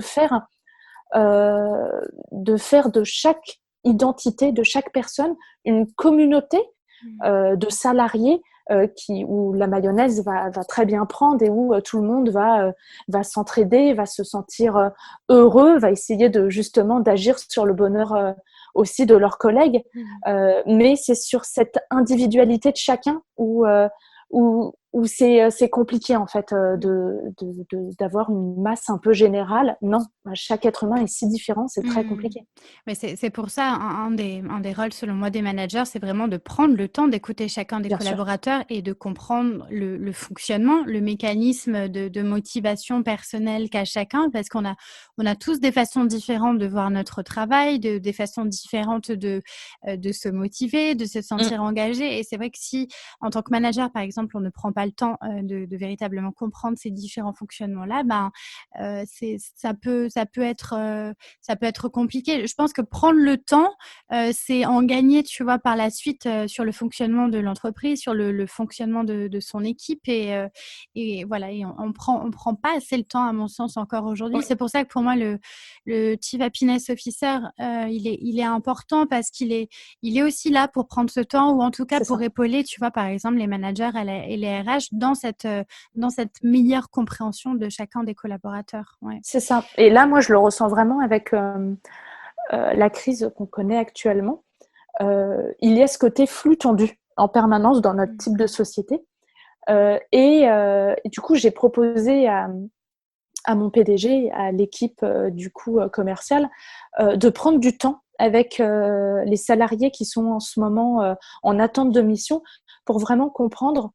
chaque identité, de chaque personne, une communauté de salariés où la mayonnaise va très bien prendre et où tout le monde va s'entraider, va se sentir heureux, va essayer justement d'agir sur le bonheur aussi de leurs collègues. Mais c'est sur cette individualité de chacun où où c'est compliqué en fait d'avoir une masse un peu générale. Non, chaque être humain est si différent, c'est très compliqué. Mais c'est pour ça, un des rôles, selon moi, des managers, c'est vraiment de prendre le temps d'écouter chacun des Bien sûr. collaborateurs et de comprendre le fonctionnement, le mécanisme de motivation personnelle qu'a chacun, parce qu'on a tous des façons différentes de voir notre travail, des façons différentes de se motiver, de se sentir engagé. Et c'est vrai que si, en tant que manager, par exemple, on ne prend pas le temps de véritablement comprendre ces différents fonctionnements-là, ça peut être compliqué. Je pense que prendre le temps, c'est en gagner, tu vois, par la suite sur le fonctionnement de l'entreprise, sur le fonctionnement de son équipe. Et voilà, et on prend pas assez le temps, à mon sens, encore aujourd'hui. Oui. C'est pour ça que pour moi, le Chief Happiness Officer, il est important parce qu'il est aussi là pour prendre ce temps, ou en tout cas pour épauler, tu vois, par exemple, les managers et les RH dans cette meilleure compréhension de chacun des collaborateurs. Ouais. C'est ça. Et là, moi, je le ressens vraiment avec la crise qu'on connaît actuellement. Il y a ce côté flux tendu en permanence dans notre type de société. Et du coup, j'ai proposé à mon PDG, à l'équipe du coup commerciale, de prendre du temps avec les salariés qui sont en ce moment en attente de mission pour vraiment comprendre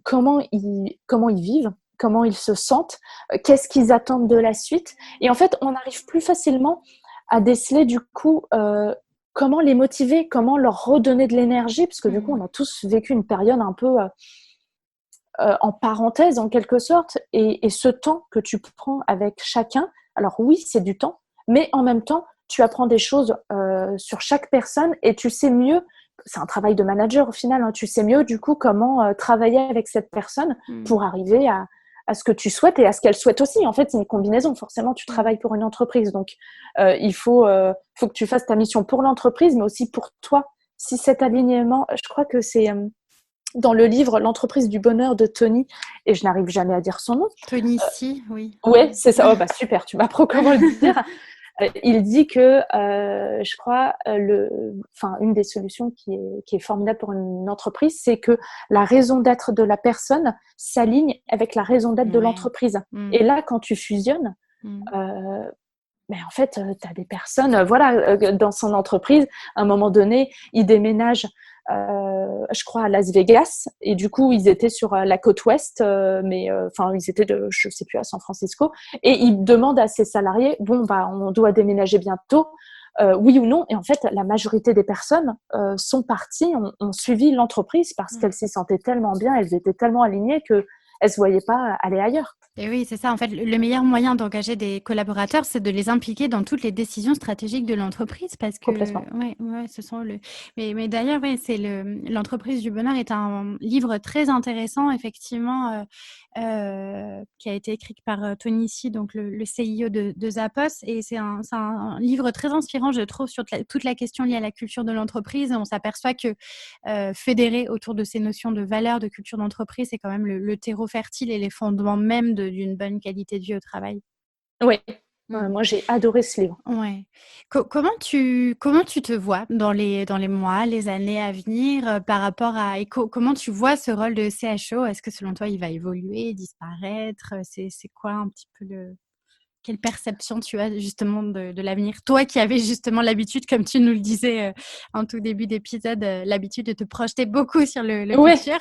comment ils vivent, comment ils se sentent, qu'est-ce qu'ils attendent de la suite. Et en fait, on arrive plus facilement à déceler du coup comment les motiver, comment leur redonner de l'énergie, parce que du coup, on a tous vécu une période un peu en parenthèse en quelque sorte, et ce temps que tu prends avec chacun, alors oui, c'est du temps, mais en même temps, tu apprends des choses sur chaque personne et tu sais mieux, c'est un travail de manager au final, hein, tu sais mieux du coup comment travailler avec cette personne pour arriver à ce que tu souhaites et à ce qu'elle souhaite aussi. En fait, c'est une combinaison. Forcément, tu travailles pour une entreprise, donc il faut que tu fasses ta mission pour l'entreprise, mais aussi pour toi. Si cet alignement, je crois que c'est dans le livre L'entreprise du bonheur de Tony, et je n'arrive jamais à dire son nom. Tony Si, oui. Ouais, c'est ça. Oh, bah, super, tu m'apprends comment le dire. Il dit que, je crois, une des solutions qui est formidable pour une entreprise, c'est que la raison d'être de la personne s'aligne avec la raison d'être de l'entreprise. Et là, quand tu fusionnes, mais en fait, tu as des personnes, dans son entreprise, à un moment donné, ils déménagent, je crois, à Las Vegas, et du coup, ils étaient sur la côte ouest, ils étaient je sais plus, à San Francisco, et ils demandent à ses salariés, on doit déménager bientôt, oui ou non, et en fait, la majorité des personnes sont parties, ont suivi l'entreprise parce qu'elles s'y sentaient tellement bien, elles étaient tellement alignées qu'elles ne se voyaient pas aller ailleurs. Et oui, c'est ça. En fait, le meilleur moyen d'engager des collaborateurs, c'est de les impliquer dans toutes les décisions stratégiques de l'entreprise, parce que Complètement. ce sont mais d'ailleurs, c'est l'entreprise du bonheur est un livre très intéressant, effectivement, qui a été écrit par Tony Si, donc le CIO de Zappos, et c'est un livre très inspirant, je trouve, sur toute la question liée à la culture de l'entreprise. On s'aperçoit que fédérer autour de ces notions de valeurs, de culture d'entreprise, c'est quand même le terreau fertile et les fondements même d'une bonne qualité de vie au travail. Oui, moi j'ai adoré ce livre. Ouais. Comment tu te vois dans les mois, les années à venir par rapport à comment tu vois ce rôle de CHO? Est-ce que selon toi, il va évoluer, disparaître? C'est quoi un petit peu quelle perception tu as justement de l'avenir? Toi qui avais justement l'habitude, comme tu nous le disais en tout début d'épisode, l'habitude de te projeter beaucoup sur le futur.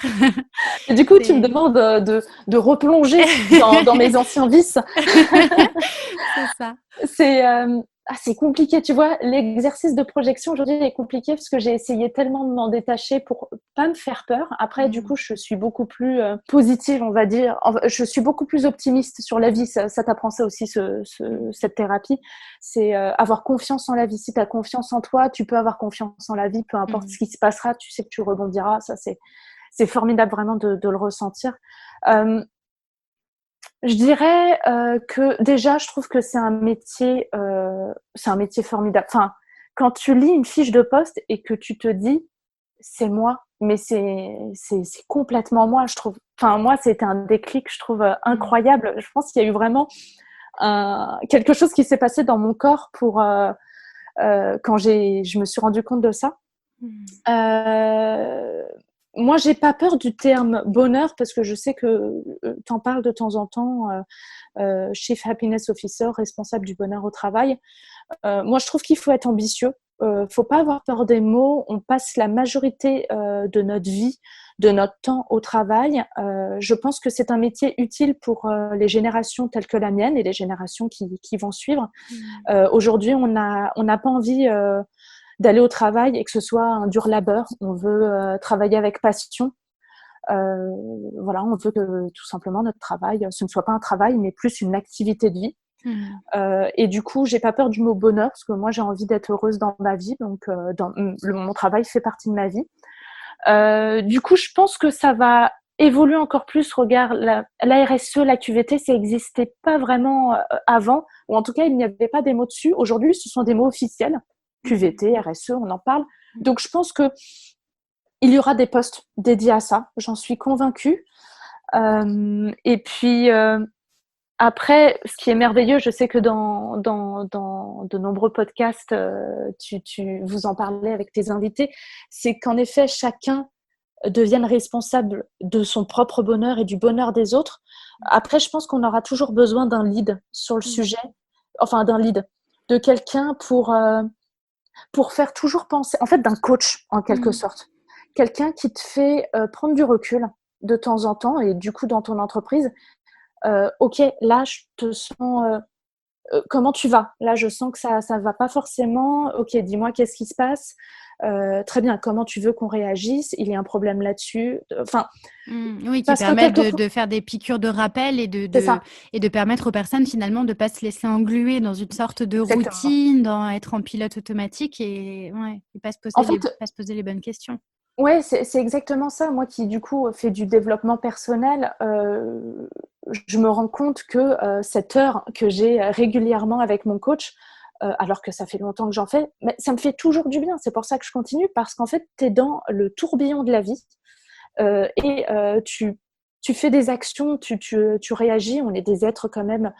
Et du coup, tu me demandes de replonger dans mes anciens vices. C'est ça. C'est compliqué, tu vois. L'exercice de projection aujourd'hui est compliqué parce que j'ai essayé tellement de m'en détacher pour pas me faire peur. Après, du coup, je suis beaucoup plus positive, on va dire. Je suis beaucoup plus optimiste sur la vie. Ça t'apprend ça aussi, cette thérapie. C'est avoir confiance en la vie. Si tu as confiance en toi, tu peux avoir confiance en la vie. Peu importe ce qui se passera, tu sais que tu rebondiras. Ça, c'est formidable vraiment de le ressentir. Je dirais que déjà, je trouve que c'est un métier formidable. Enfin, quand tu lis une fiche de poste et que tu te dis, c'est moi, mais c'est complètement moi, je trouve. Enfin, moi, c'était un déclic, je trouve, incroyable. Je pense qu'il y a eu vraiment quelque chose qui s'est passé dans mon corps quand je me suis rendu compte de ça. moi, j'ai pas peur du terme bonheur parce que je sais que tu en parles de temps en temps, Chief Happiness Officer, responsable du bonheur au travail. Moi, je trouve qu'il faut être ambitieux. Faut pas avoir peur des mots. On passe la majorité de notre vie, de notre temps au travail. Je pense que c'est un métier utile pour les générations telles que la mienne et les générations qui vont suivre. Aujourd'hui, on n'a pas envie d'aller au travail et que ce soit un dur labeur. On veut travailler avec passion. Voilà, on veut que tout simplement notre travail, ce ne soit pas un travail, mais plus une activité de vie. Et du coup, j'ai pas peur du mot bonheur parce que moi, j'ai envie d'être heureuse dans ma vie. Donc, mon travail fait partie de ma vie. Du coup, je pense que ça va évoluer encore plus. Regarde, la RSE, la QVT, ça n'existait pas vraiment avant, ou en tout cas, il n'y avait pas des mots dessus. Aujourd'hui, ce sont des mots officiels. QVT, RSE, on en parle. Donc, je pense que il y aura des postes dédiés à ça. J'en suis convaincue. Et puis, après, ce qui est merveilleux, je sais que dans de nombreux podcasts, vous en parlez avec tes invités, c'est qu'en effet, chacun devienne responsable de son propre bonheur et du bonheur des autres. Après, je pense qu'on aura toujours besoin d'un lead sur le sujet, enfin d'un lead, de quelqu'un pour faire toujours penser, en fait d'un coach en quelque sorte. Quelqu'un qui te fait prendre du recul de temps en temps et du coup dans ton entreprise, ok, là je te sens, comment tu vas? Là je sens que ça va pas forcément, ok, dis-moi qu'est-ce qui se passe? Très bien, comment tu veux qu'on réagisse? Il y a un problème là-dessus. Enfin, oui, qui parce que permettent quelquefois, de faire des piqûres de rappel et c'est ça, et de permettre aux personnes finalement de ne pas se laisser engluer dans une sorte de exactement. routine, dans être en pilote automatique et pas se En poser fait, pas se poser les bonnes questions. ouais, c'est exactement ça. Moi qui, du coup, fais du développement personnel, je me rends compte que cette heure que j'ai régulièrement avec mon coach, alors que ça fait longtemps que j'en fais, mais ça me fait toujours du bien. C'est pour ça que je continue, parce qu'en fait, tu es dans le tourbillon de la vie et tu fais des actions, tu réagis. On est des êtres quand même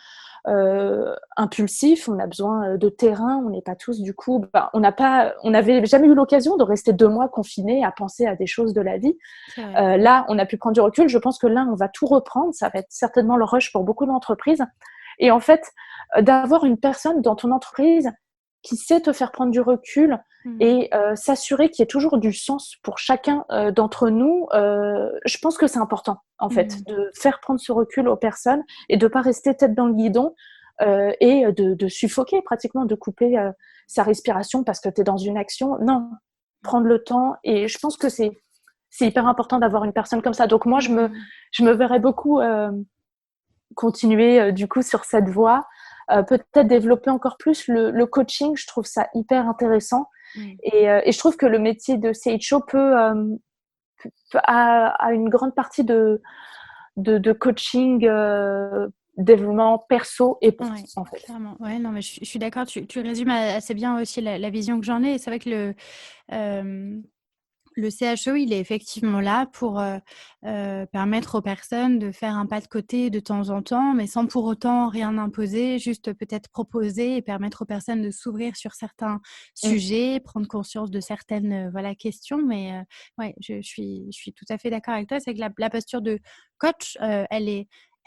impulsifs, on a besoin de terrain, on n'est pas tous du coup, on n'avait jamais eu l'occasion de rester 2 mois confinés à penser à des choses de la vie. C'est vrai. Là, on a pu prendre du recul. Je pense que là, on va tout reprendre. Ça va être certainement le rush pour beaucoup d'entreprises. Et en fait, d'avoir une personne dans ton entreprise qui sait te faire prendre du recul et s'assurer qu'il y ait toujours du sens pour chacun d'entre nous, je pense que c'est important, en fait, de faire prendre ce recul aux personnes et de ne pas rester tête dans le guidon et de suffoquer pratiquement, de couper sa respiration parce que tu es dans une action. Non, prendre le temps. Et je pense que c'est hyper important d'avoir une personne comme ça. Donc moi, je me verrais beaucoup continuer du coup sur cette voie. Peut-être développer encore plus le coaching. Je trouve ça hyper intéressant. Et je trouve que le métier de CHO a une grande partie de coaching, développement perso et pro, en fait. Clairement. Ouais, non, mais je suis d'accord. Tu résumes assez bien aussi la vision que j'en ai. Et c'est vrai que le CHO, il est effectivement là pour permettre aux personnes de faire un pas de côté de temps en temps, mais sans pour autant rien imposer, juste peut-être proposer et permettre aux personnes de s'ouvrir sur certains sujets, prendre conscience de certaines questions. Mais ouais, je suis tout à fait d'accord avec toi. C'est que la posture de coach,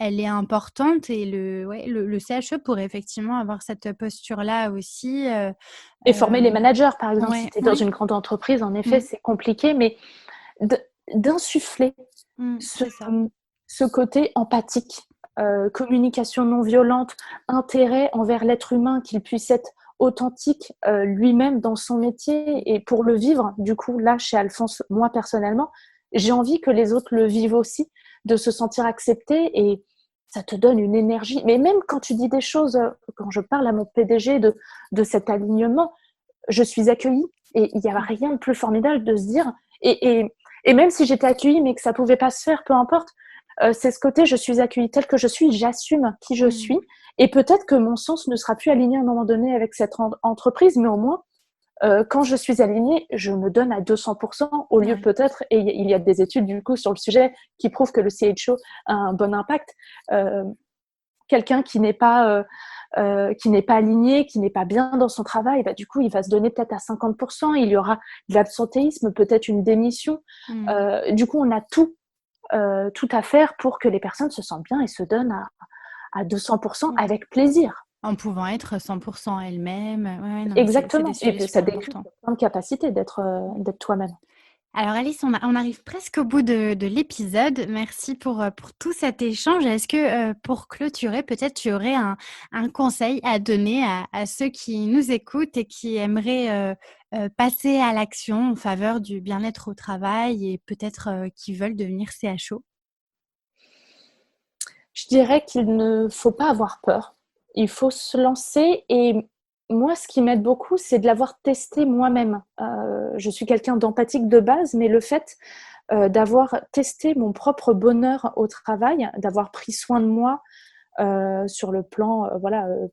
elle est importante et le CHE pourrait effectivement avoir cette posture-là aussi. Et former les managers, par exemple, si tu es dans Ouais. une grande entreprise, en effet, c'est compliqué, mais d'insuffler C'est ça. ce côté empathique, communication non violente, intérêt envers l'être humain, qu'il puisse être authentique lui-même dans son métier et pour le vivre. Du coup, là, chez Alphonse, moi personnellement, j'ai envie que les autres le vivent aussi, de se sentir accepté et ça te donne une énergie. Mais même quand tu dis des choses, quand je parle à mon PDG de cet alignement, je suis accueillie et il n'y a rien de plus formidable de se dire et même si j'étais accueillie mais que ça pouvait pas se faire, peu importe, c'est ce côté je suis accueillie telle que je suis, j'assume qui je suis et peut-être que mon sens ne sera plus aligné à un moment donné avec cette entreprise, mais au moins quand je suis alignée, je me donne à 200% au lieu peut-être, et il y a des études du coup sur le sujet qui prouvent que le CHO a un bon impact. Quelqu'un qui n'est pas qui n'est pas aligné, qui n'est pas bien dans son travail, bah, du coup, il va se donner peut-être à 50%. Il y aura de l'absentéisme, peut-être une démission. Du coup, on a tout à faire pour que les personnes se sentent bien et se donnent à 200% avec plaisir. En pouvant être 100% elle-même. Ouais, non, mais c'est Exactement. des Et sujets puis, ça super décuple importants. plein de capacités d'être toi-même. Alors Alice, on arrive presque au bout de l'épisode. Merci pour tout cet échange. Est-ce que pour clôturer, peut-être tu aurais un conseil à donner à ceux qui nous écoutent et qui aimeraient passer à l'action en faveur du bien-être au travail et peut-être qui veulent devenir CHO? Je dirais qu'il ne faut pas avoir peur. Il faut se lancer et moi, ce qui m'aide beaucoup, c'est de l'avoir testé moi-même. Je suis quelqu'un d'empathique de base, mais le fait d'avoir testé mon propre bonheur au travail, d'avoir pris soin de moi sur le plan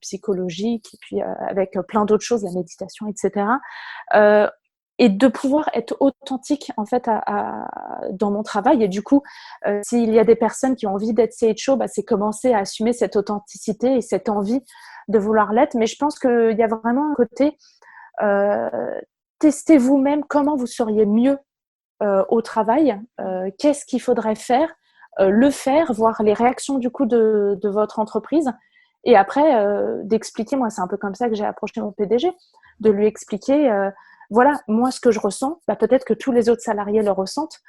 psychologique et puis avec plein d'autres choses, la méditation, etc. Euh, et de pouvoir être authentique en fait dans mon travail. Et du coup, s'il y a des personnes qui ont envie d'être CHO, bah, c'est commencer à assumer cette authenticité et cette envie de vouloir l'être. Mais je pense qu'il y a vraiment un côté euh, testez vous-même comment vous seriez mieux au travail, qu'est-ce qu'il faudrait faire, le faire, voir les réactions du coup de votre entreprise. Et après, d'expliquer, moi c'est un peu comme ça que j'ai approché mon PDG, de lui expliquer, voilà, moi ce que je ressens, bah, peut-être que tous les autres salariés le ressentent.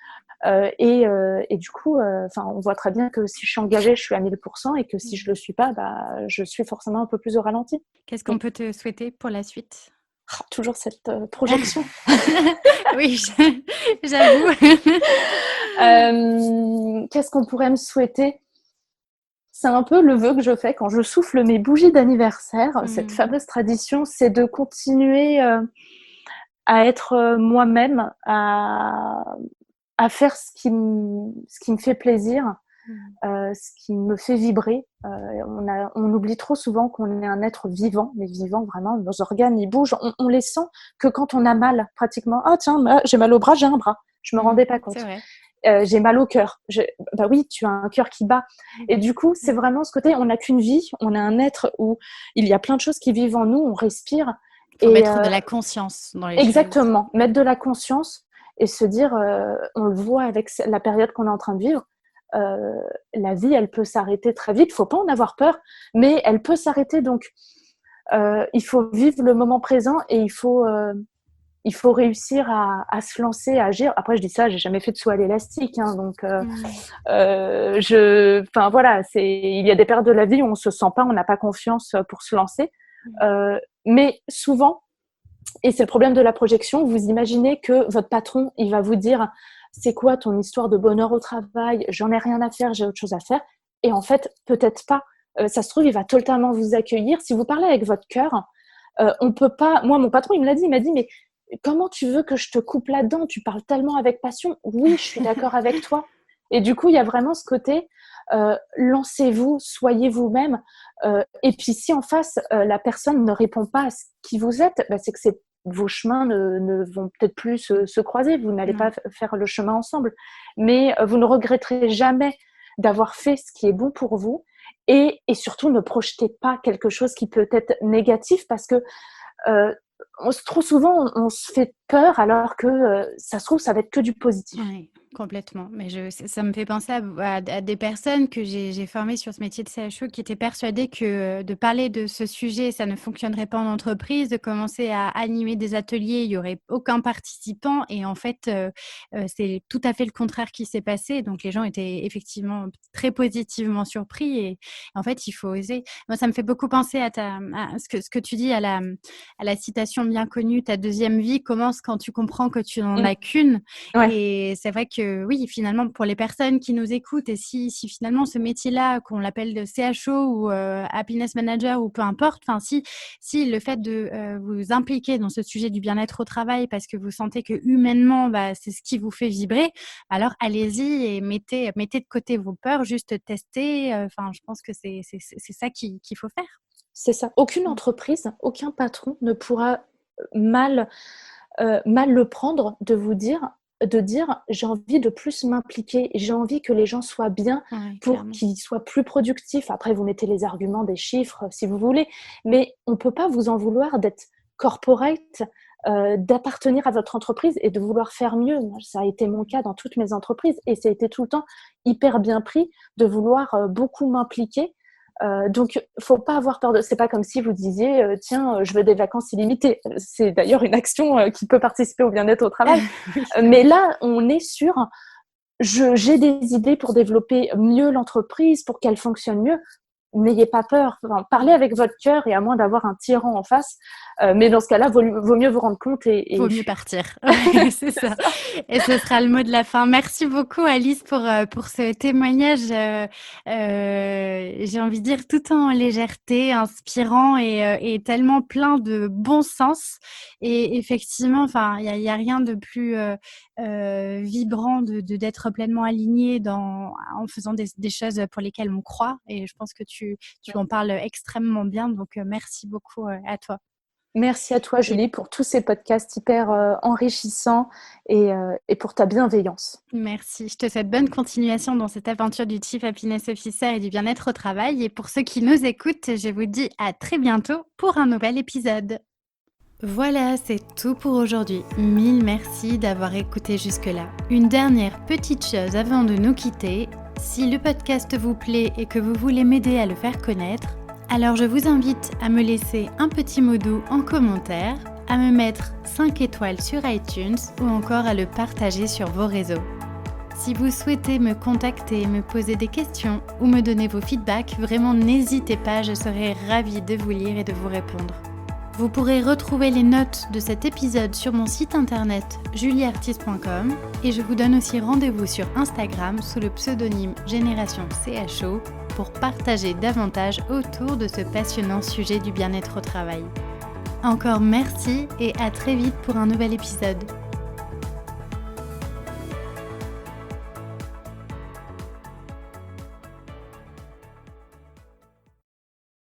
Et du coup, on voit très bien que si je suis engagée, je suis à 1000% et que si je ne le suis pas, bah, je suis forcément un peu plus au ralenti. Qu'est-ce qu'on peut te souhaiter pour la suite? Toujours cette projection. Oui, j'avoue. Qu'est-ce qu'on pourrait me souhaiter? C'est un peu le vœu que je fais quand je souffle mes bougies d'anniversaire. Cette fameuse tradition, c'est de continuer à être moi-même, à faire ce qui me fait plaisir, ce qui me fait vibrer. On oublie trop souvent qu'on est un être vivant, mais vivant vraiment, nos organes, ils bougent. On les sent que quand on a mal, pratiquement. Ah tiens, j'ai mal au bras, j'ai un bras. Je me rendais pas compte. C'est vrai. J'ai mal au cœur. Bah oui, tu as un cœur qui bat. Et du coup, c'est vraiment ce côté, on n'a qu'une vie, on a un être où il y a plein de choses qui vivent en nous, on respire. Il faut mettre de la conscience dans les choses. Exactement, mettre de la conscience et se dire, on le voit avec la période qu'on est en train de vivre, la vie, elle peut s'arrêter très vite. Il ne faut pas en avoir peur, mais elle peut s'arrêter. Donc, il faut vivre le moment présent et il faut réussir à se lancer, à agir. Après, je dis ça, j'ai jamais fait de saut à l'élastique, hein, donc voilà, il y a des périodes de la vie où on se sent pas, on n'a pas confiance pour se lancer. Mais souvent, et c'est le problème de la projection, vous imaginez que votre patron, il va vous dire, c'est quoi ton histoire de bonheur au travail? J'en ai rien à faire, j'ai autre chose à faire. Et en fait, peut-être pas. Ça se trouve, il va totalement vous accueillir. Si vous parlez avec votre cœur, on peut pas. Moi, mon patron, il me l'a dit. Il m'a dit, mais comment tu veux que je te coupe là-dedans? Tu parles tellement avec passion. Oui, je suis d'accord avec toi. Et du coup, il y a vraiment ce côté, lancez-vous, soyez vous-même. Et puis, si en face, la personne ne répond pas à ce qui vous êtes, bah, c'est que vos chemins ne vont peut-être plus se croiser. Vous n'allez pas faire le chemin ensemble. Mais vous ne regretterez jamais d'avoir fait ce qui est bon pour vous. Et surtout, ne projetez pas quelque chose qui peut être négatif parce que trop souvent, on se fait peur alors que ça se trouve, ça va être que du positif. Oui, complètement. Mais ça me fait penser à des personnes que j'ai formées sur ce métier de CHO qui étaient persuadées que de parler de ce sujet, ça ne fonctionnerait pas en entreprise, de commencer à animer des ateliers, il n'y aurait aucun participant. Et en fait, c'est tout à fait le contraire qui s'est passé. Donc, les gens étaient effectivement très positivement surpris. Et en fait, il faut oser. Moi, ça me fait beaucoup penser à ce que tu dis, à la citation bien connue, ta deuxième vie commence quand tu comprends que tu n'en as qu'une. Ouais. Et c'est vrai que oui, finalement, pour les personnes qui nous écoutent, et si finalement ce métier-là, qu'on l'appelle de CHO ou happiness manager ou peu importe, enfin si le fait de vous impliquer dans ce sujet du bien-être au travail parce que vous sentez que humainement, bah, c'est ce qui vous fait vibrer, alors allez-y et mettez de côté vos peurs, juste testez. Enfin, je pense que c'est ça qu'il faut faire. C'est ça. Aucune entreprise, aucun patron ne pourra mal le prendre de vous dire de dire j'ai envie de plus m'impliquer, j'ai envie que les gens soient bien Ouais, pour clairement. qu'ils soient plus productifs. Après, vous mettez les arguments, des chiffres, si vous voulez, mais on ne peut pas vous en vouloir d'être corporate, d'appartenir à votre entreprise et de vouloir faire mieux. Moi, ça a été mon cas dans toutes mes entreprises et ça a été tout le temps hyper bien pris de vouloir beaucoup m'impliquer. Donc, faut pas avoir peur de. C'est pas comme si vous disiez, tiens, je veux des vacances illimitées. C'est d'ailleurs une action qui peut participer au bien-être au travail. Oui, c'est Mais vrai. là, on est sur, j'ai des idées pour développer mieux l'entreprise, pour qu'elle fonctionne mieux. N'ayez pas peur. Enfin, parlez avec votre cœur et à moins d'avoir un tyran en face. Mais dans ce cas-là, vaut mieux vous rendre compte et Vaut mieux fuir. partir. Ouais, c'est C'est ça. ça. Et ce sera le mot de la fin. Merci beaucoup, Alice, pour ce témoignage, j'ai envie de dire, tout en légèreté, inspirant et tellement plein de bon sens. Et effectivement, enfin, il y a rien de plus vibrant d'être pleinement aligné en faisant des choses pour lesquelles on croit. Et je pense que tu en parles extrêmement bien. Donc, merci beaucoup à toi. Merci à toi, Et Julie, pour tous ces podcasts hyper enrichissants et pour ta bienveillance. merci. Je te souhaite bonne continuation dans cette aventure du Chief Happiness Officer et du bien-être au travail. Et pour ceux qui nous écoutent, je vous dis à très bientôt pour un nouvel épisode. Voilà, c'est tout pour aujourd'hui. Mille merci d'avoir écouté jusque-là. Une dernière petite chose avant de nous quitter. Si le podcast vous plaît et que vous voulez m'aider à le faire connaître, alors je vous invite à me laisser un petit mot doux en commentaire, à me mettre 5 étoiles sur iTunes ou encore à le partager sur vos réseaux. Si vous souhaitez me contacter, me poser des questions ou me donner vos feedbacks, vraiment n'hésitez pas, je serai ravie de vous lire et de vous répondre. Vous pourrez retrouver les notes de cet épisode sur mon site internet julieartiste.com et je vous donne aussi rendez-vous sur Instagram sous le pseudonyme Génération CHO pour partager davantage autour de ce passionnant sujet du bien-être au travail. Encore merci et à très vite pour un nouvel épisode.